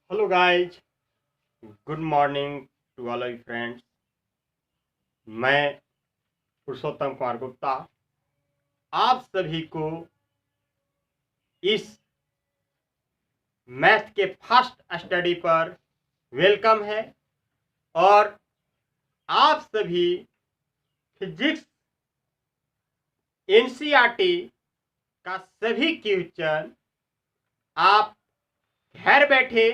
Hello guys, good morning to all of friends. मैं पुरुषोत्तम कुमार गुप्ता आप सभी को इस मैथ के फर्स्ट स्टडी पर वेलकम है। और आप सभी फिजिक्स एनसीईआरटी का सभी क्वेश्चन आप घर बैठे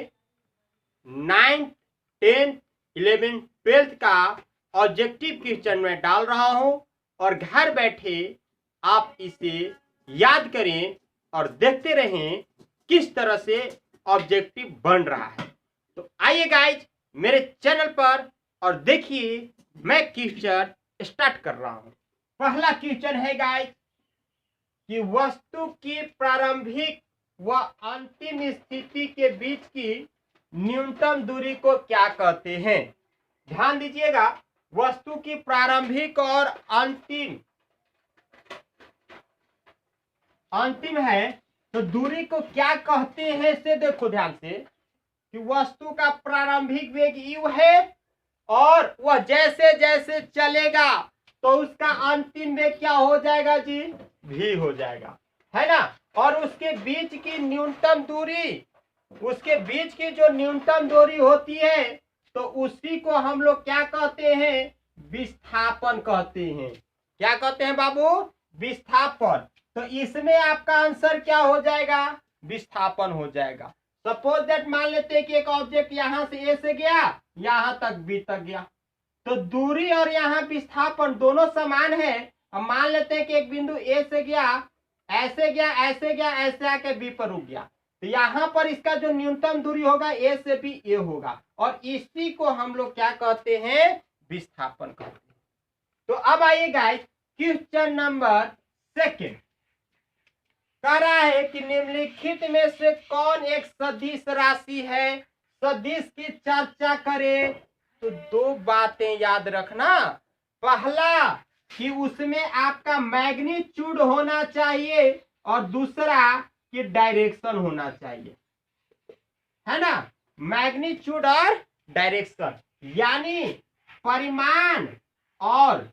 9th 10th 11th 12th का ऑब्जेक्टिव क्वेश्चन में डाल रहा हूं और घर बैठे आप इसे याद करें और देखते रहें किस तरह से ऑब्जेक्टिव बन रहा है। तो आइए गाइज मेरे चैनल पर और देखिए मैं क्वेश्चन स्टार्ट कर रहा हूं। पहला क्वेश्चन है गाइज कि वस्तु की प्रारंभिक व अंतिम स्थिति के बीच की न्यूनतम दूरी को क्या कहते हैं। ध्यान दीजिएगा, वस्तु की प्रारंभिक और अंतिम है तो दूरी को क्या कहते हैं से देखो ध्यान से कि वस्तु का प्रारंभिक वेग u है और वह जैसे जैसे चलेगा तो उसका अंतिम वेग क्या हो जाएगा जी, v हो जाएगा, है ना। और उसके बीच की न्यूनतम दूरी, उसके बीच की जो न्यूनतम दूरी होती है तो उसी को हम लोग क्या कहते हैं, विस्थापन कहते हैं। क्या कहते हैं बाबू, विस्थापन। तो इसमें आपका आंसर क्या हो जाएगा, विस्थापन हो जाएगा। सपोज दैट मान लेते हैं कि एक ऑब्जेक्ट यहां से ए से गया यहां तक बी तक गया, तो दूरी और यहाँ विस्थापन दोनों समान है। अब मान लेते हैं कि एक बिंदु ए से गया, ऐसे गया, ऐसे गया, ऐसे आके बी पर रुक गया, तो यहाँ पर इसका जो न्यूनतम दूरी होगा ए से बी ए होगा और इसी को हम लोग क्या कहते हैं, विस्थापन कहते हैं। तो अब आइए गाइस क्वेश्चन नंबर 2 कह रहा है कि निम्नलिखित में से कौन एक सदिश राशि है, सदिश की चर्चा करें। तो दो बातें याद रखना, पहला कि उसमें आपका मैग्नीट्यूड होना चाहिए और दूसरा कि डायरेक्शन होना चाहिए, है ना। मैग्नीट्यूड और डायरेक्शन यानी परिमाण और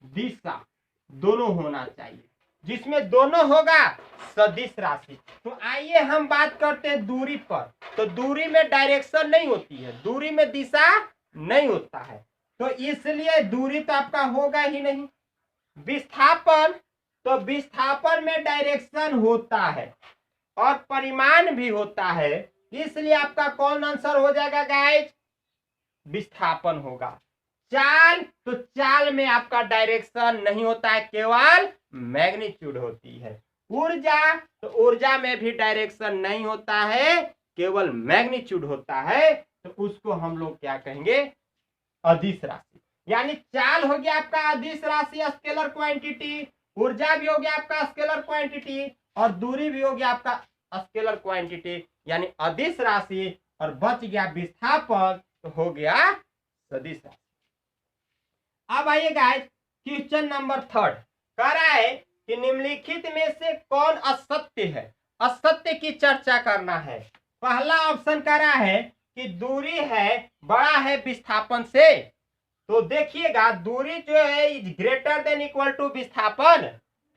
दिशा दोनों होना चाहिए, जिसमें दोनों होगा सदिश राशि। तो आइए हम बात करते हैं दूरी पर। तो दूरी में डायरेक्शन नहीं होती है, दूरी में दिशा नहीं होता है, तो इसलिए दूरी तो आपका होगा ही नहीं। विस्थापन, तो विस्थापन में डायरेक्शन होता है और परिमाण भी होता है, इसलिए आपका कौन आंसर हो जाएगा गाइस, विस्थापन होगा। चाल, तो चाल में आपका डायरेक्शन नहीं होता है, केवल मैग्नीट्यूड होती है। ऊर्जा, तो ऊर्जा में भी डायरेक्शन नहीं होता है, केवल मैग्नीट्यूड होता है, तो उसको हम लोग क्या कहेंगे, अदिश राशि। यानी चाल हो गया आपका अदिश राशि, स्केलर क्वांटिटी, ऊर्जा भी हो गया आपका स्केलर क्वांटिटी और दूरी भी हो गया आपका स्केलर क्वांटिटी यानी अदिश राशि, और बच गया विस्थापन तो हो गया सदिश राशि। अब आइए गाइस क्वेश्चन नंबर 3 कह रहा है कि निम्नलिखित में से कौन असत्य है, असत्य की चर्चा करना है। पहला ऑप्शन कह रहा है कि दूरी है बड़ा है विस्थापन से, तो देखिएगा दूरी जो है is greater than equal to विस्थापन।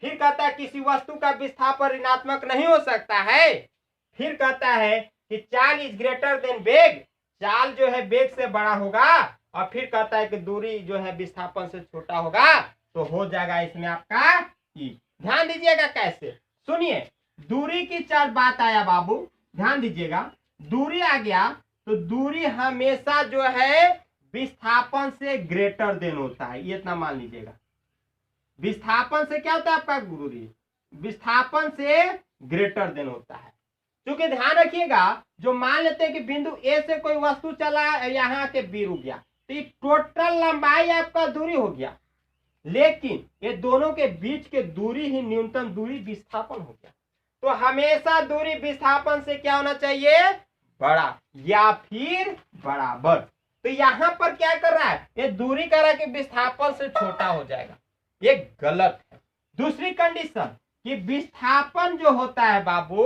फिर कहता है किसी वस्तु का विस्थापन ऋणात्मक नहीं हो सकता है। फिर कहता है कि चाल इज ग्रेटर देन वेग, चाल जो है वेग से बड़ा होगा, और फिर कहता है कि दूरी जो है विस्थापन से छोटा होगा, तो हो जाएगा इसमें आपका ई। ध्यान दीजिएगा कैसे, सुनिए, दूरी की चार बात आया बाबू, ध्यान दीजिएगा, दूरी आ गया तो दूरी हमेशा जो है विस्थापन से ग्रेटर देन होता है, ये इतना मान लीजिएगा। विस्थापन से क्या होता है आपका दूरी, विस्थापन से ग्रेटर देन होता है। क्योंकि ध्यान रखिएगा, जो मान लेते हैं कि बिंदु ए से कोई वस्तु चला यहाँ के बी रुक गया, तो ये टोटल लंबाई आपका दूरी हो गया, लेकिन ये दोनों के बीच के दूरी ही न्यूनतम दूरी विस्थापन हो गया। तो हमेशा दूरी विस्थापन से क्या होना चाहिए, बड़ा या फिर बराबर। तो यहां पर क्या कर रहा है, ये दूरी कर रहा है कि विस्थापन से छोटा हो जाएगा, ये गलत है। दूसरी कंडीशन कि विस्थापन जो होता है बाबू,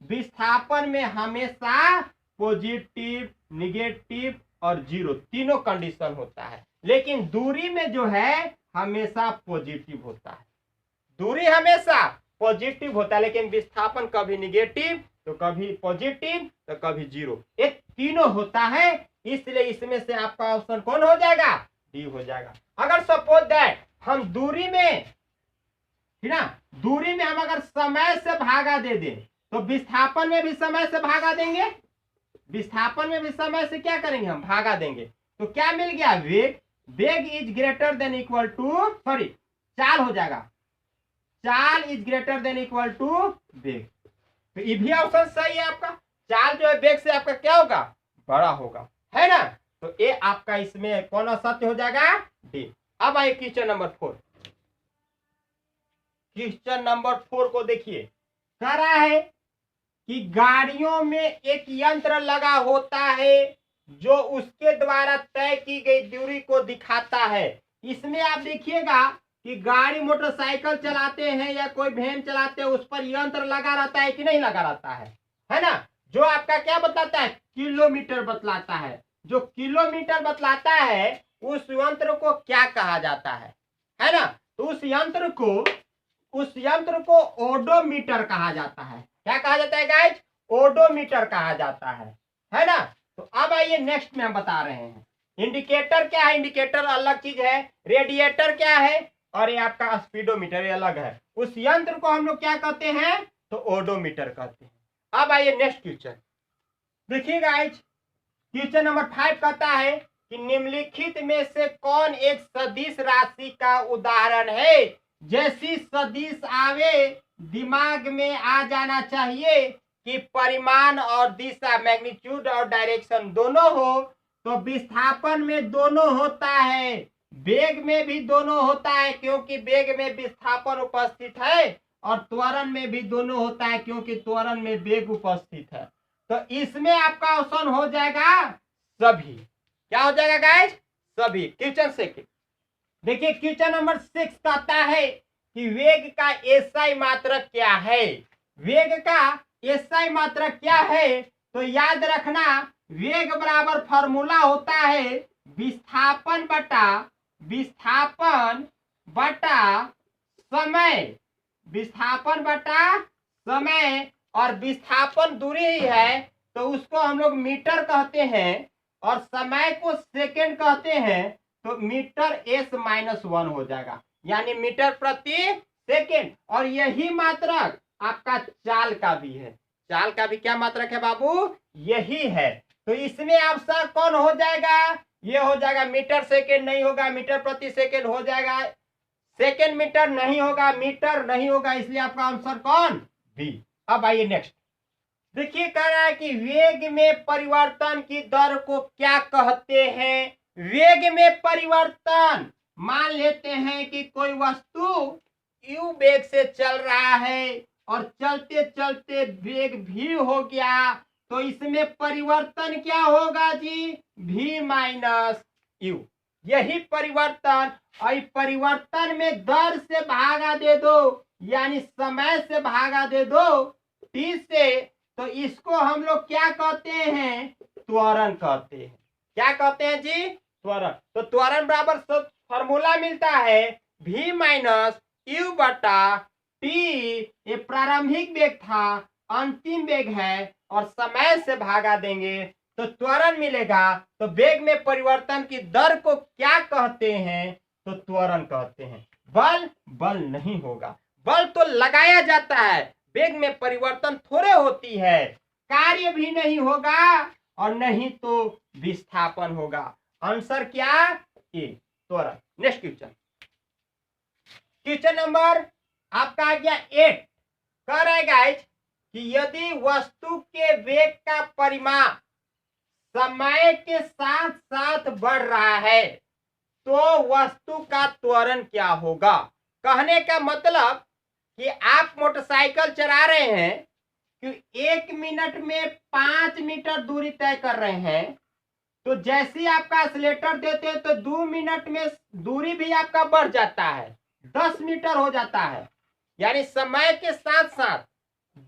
विस्थापन में हमेशा पॉजिटिव, निगेटिव और जीरो, तीनों कंडीशन होता है। लेकिन दूरी में जो है हमेशा पॉजिटिव होता है, दूरी हमेशा पॉजिटिव होता है, लेकिन विस्थापन कभी निगेटिव तो कभी पॉजिटिव तो कभी जीरो, ये तीनों होता है। इसलिए इसमें से आपका ऑप्शन कौन हो जाएगा? डी हो जाएगा। अगर सपोज दैट हम दूरी में, ठीक ना, दूरी में हम अगर समय से भागा दे दें तो विस्थापन में भी समय से भागा देंगे, विस्थापन में भी समय से क्या करेंगे? हम भागा देंगे। तो क्या मिल गया? वेग, वेग is greater than equal to, sorry चाल हो जाएगा, चाल is greater than equal to वेग। तो ये भी ऑप्शन सही है आपका, चाल जो है वेग से आपका क्या होगा? बड़ा होगा, है ना। तो ये आपका इसमें कौन सत्य हो जाएगा? डी। अब आइए क्वेश्चन नंबर 4। क्वेश्चन नंबर 4 को देखिए, कह रहा है कि गाड़ियों में एक यंत्र लगा होता है जो उसके द्वारा तय की गई दूरी को दिखाता है। इसमें आप देखिएगा कि गाड़ी मोटरसाइकिल चलाते हैं या कोई वैन चलाते हैं, उस पर यंत्र लगा रहता है कि नहीं लगा रहता है ना। जो आपका क्या बतलाता है? किलोमीटर बतलाता है। जो किलोमीटर बतलाता है उस यंत्र को क्या कहा जाता है ना। तो उस यंत्र को ओडोमीटर कहा जाता है। क्या कहा जाता है गाइज? ओडोमीटर कहा जाता है ना। तो अब आइए नेक्स्ट में हम बता रहे हैं, इंडिकेटर क्या है? इंडिकेटर अलग चीज है, रेडिएटर क्या है, और ये आपका स्पीडोमीटर ये अलग है। उस यंत्र को हम लोग क्या कहते हैं? तो ओडोमीटर कहते हैं। अब आइए नेक्स्ट क्वेश्चन देखिए गाइज, क्वेश्चन नंबर 5 कहता है कि निम्नलिखित में से कौन एक सदिश राशि का उदाहरण है? जैसी सदिश आवे दिमाग में आ जाना चाहिए कि परिमाण और दिशा, मैग्नीट्यूड और डायरेक्शन दोनों हो। तो विस्थापन में दोनों होता है, वेग में भी दोनों होता है क्योंकि वेग में विस्थापन उपस्थित है, और त्वरण में भी दोनों होता है क्योंकि त्वरण में वेग उपस्थित है। तो इसमें आपका ऑप्शन हो जाएगा सभी। क्या हो जाएगा गाइस? सभी। क्वेश्चन सेकंड देखिए, क्वेश्चन नंबर 6 कहता है कि वेग का एसआई मात्रक क्या है? वेग का एसआई मात्रक क्या है? तो याद रखना, वेग बराबर फॉर्मूला होता है विस्थापन बटा समय, विस्थापन बटा समय, और विस्थापन दूरी ही है तो उसको हम लोग मीटर कहते हैं, और समय को सेकंड कहते हैं। तो मीटर s-1 हो जाएगा, यानी मीटर प्रति सेकंड। और यही मात्रक आपका चाल का भी है। चाल का भी क्या मात्रक है बाबू? यही है। तो इसमें आपका कौन हो जाएगा? ये हो जाएगा मीटर सेकंड नहीं होगा, मीटर प्रति सेकंड हो जाएगा, सेकंड मीटर नहीं होगा, मीटर नहीं होगा, इसलिए आपका आंसर कौन? बी। अब आइए नेक्स्ट देखिए, कह रहा है कि वेग में परिवर्तन की दर को क्या कहते हैं? वेग में परिवर्तन, मान लेते हैं कि कोई वस्तु u वेग से चल रहा है और चलते चलते वेग v हो गया, तो इसमें परिवर्तन क्या होगा जी? v minus u। यही परिवर्तन, और परिवर्तन में दर से भागा दे दो, यानी समय से भागा दे दो t से, तो इसको हम लोग क्या कहते हैं? त्वरण कहते हैं। क्या कहते हैं जी? त्वरण। तो त्वरण बराबर फॉर्मूला मिलता है v माइनस यू बटा टी। ये प्रारंभिक वेग था, अंतिम वेग है, और समय से भागा देंगे तो त्वरण मिलेगा। तो वेग में परिवर्तन की दर को क्या कहते हैं? तो त्वरण कहते हैं। बल नहीं होगा, बल तो लगाया जाता है, वेग में परिवर्तन थोड़े होती है, कार्य भी नहीं होगा और नहीं तो विस्थापन होगा। आंसर क्या? ए, त्वरण। नेक्स्ट क्वेश्चन, क्वेश्चन नंबर आपका आ गया 8। कह रहा है गाइज कि यदि वस्तु के वेग का परिमाण समय के साथ साथ बढ़ रहा है तो वस्तु का त्वरण क्या होगा? कहने का मतलब कि आप मोटरसाइकिल चला रहे हैं कि 1 मिनट में 5 मीटर दूरी तय कर रहे हैं, तो जैसे आपका एक्सीलरेटर देते हैं तो 2 मिनट में दूरी भी आपका बढ़ जाता है, 10 मीटर हो जाता है। यानी समय के साथ साथ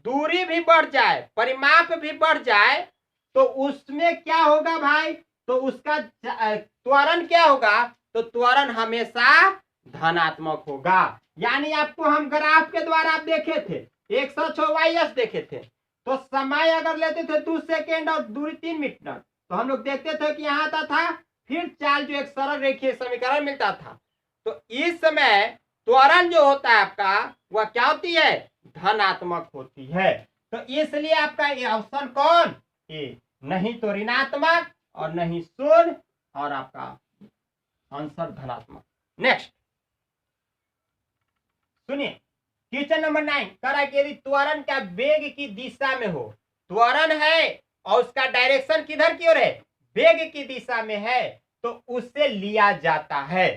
दूरी भी बढ़ जाए, परिमाप भी बढ़ जाए, तो उसमें क्या होगा भाई, तो उसका त्वरण क्या होगा, तो त्वरण हमेशा धनात्मक होगा। यानी आपको हम ग्राफ के द्वारा आप देखे थे 106 देखे थे, तो समय अगर लेते थे 2 सेकेंड और दूरी 3 मीटर, तो हम लोग देखते थे कि यहाँ आता था, फिर चाल जो एक सरल रेखीय समीकरण मिलता था। तो इस समय त्वरण जो होता है आपका वह क्या होती है, धनात्मक होती है। तो इसलिए आपका ये ऑप्शन कौन, ए, नहीं तो ऋणात्मक और नहीं शून्य, और आपका आंसर धनात्मक। नेक्स्ट सुनिए, क्वेश्चन नंबर 9 करा कि यदि त्वरण का वेग की दिशा में हो, त्वरण है और उसका डायरेक्शन किधर की ओर है, वेग की दिशा में है, तो उससे लिया जाता है।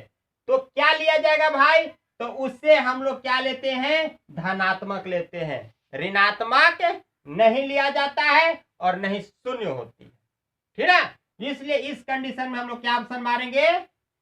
तो क्या लिया जाएगा भाई, तो उससे हम लोग क्या लेते हैं, धनात्मक लेते हैं। ऋणात्मक नहीं लिया जाता है और नहीं शून्य होती है, ठीक है। इसलिए इस कंडीशन में हम लोग क्या ऑप्शन मारेंगे,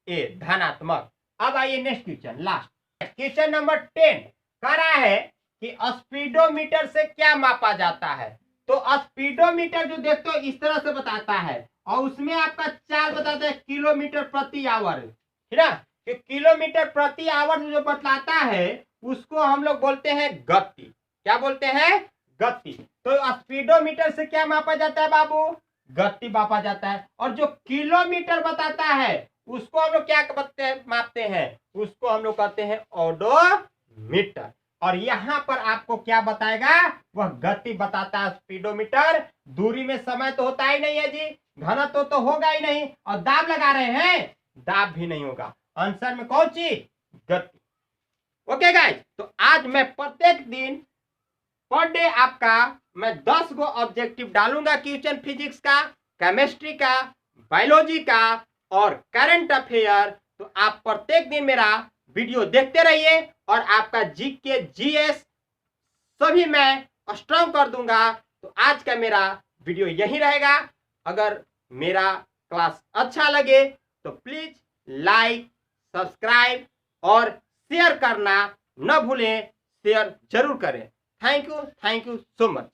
ए, धनात्मक। अब आइए next question, last question number 10 कह रहा है कि स्पीडोमीटर से क्या मापा जाता है। तो स्पीडोमीटर जो देखते हो इस तरह से बताता है, और उसमें आपका चाल बताता है किलोमीटर प्रति आवर, ठीक है। कि किलोमीटर प्रति आवर जो बतलाता है उसको हम लोग बोलते हैं गति। क्या बोलते हैं, गति। तो स्पीडोमीटर से क्या मापा जाता है बाबू, गति मापा जाता है। और जो किलोमीटर बताता है उसको हम लोग क्या कहते हैं, मापते हैं, उसको हम लोग कहते हैं ओडोमीटर। और यहां पर आपको क्या बताएगा, वह गति बताता है स्पीडोमीटर। दूरी में समय तो होता ही नहीं है जी, घनत्व तो होगा ही नहीं, और दाब लगा रहे हैं, दाब भी नहीं होगा। आंसर में कौन सी, गति। ओके गाइस, तो आज मैं प्रत्येक दिन पर डे आपका मैं 10 गो ऑब्जेक्टिव डालूंगा, क्वेश्चन फिजिक्स का, केमिस्ट्री का, बायोलॉजी का और करंट अफेयर। तो आप प्रत्येक दिन मेरा वीडियो देखते रहिए, और आपका जीके जीएस सभी मैं स्ट्रांग कर दूंगा। तो आज का मेरा वीडियो यही रहेगा। अगर मेरा क्लास अच्छा लगे तो प्लीज लाइक, सब्सक्राइब और शेयर करना न भूलें, शेयर जरूर करें। Thank you so much.